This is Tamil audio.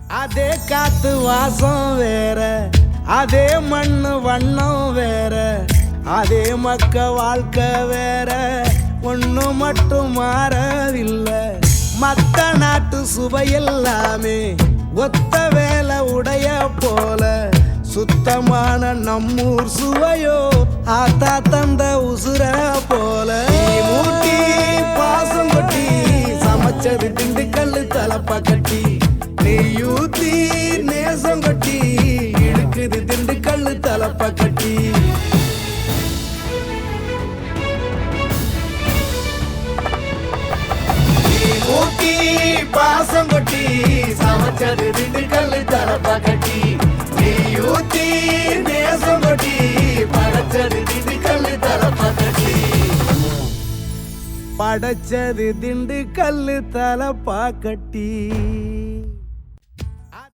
அதே காத்து வாசம் வேற, அதே மண்ணு வண்ணம் வேற, அதே மக்க வாழ்க்கை வேற, ஒண்ணு மட்டும் மாறவில்லை. மத்த நாட்டு சுவையெல்லாமே ஒத்த வேலை உடைய போல, சுத்தமான நம்மூர் சுவையோ ஆத்தா தந்த உசுர போல. மூட்டி பாசம் கொட்டி சமைச்சது திண்டுக்கல்லு தலப்பா கட்டி, நெய்யூத்தி நேசம் கொட்டி இழுக்குது திண்டுக்கல்லு தலப்பா கட்டி. மூட்டி பாசம் கொட்டி சமைச்சது திண்டுக்கல்லு தலப்பா கட்டி, நெய்யூத்தி நேசம் கொட்டி படைச்சது திண்டுக்கல்லு தலப்பா கட்டி. படைச்சது திண்டுக்கல்லு தலப்பா கட்டி.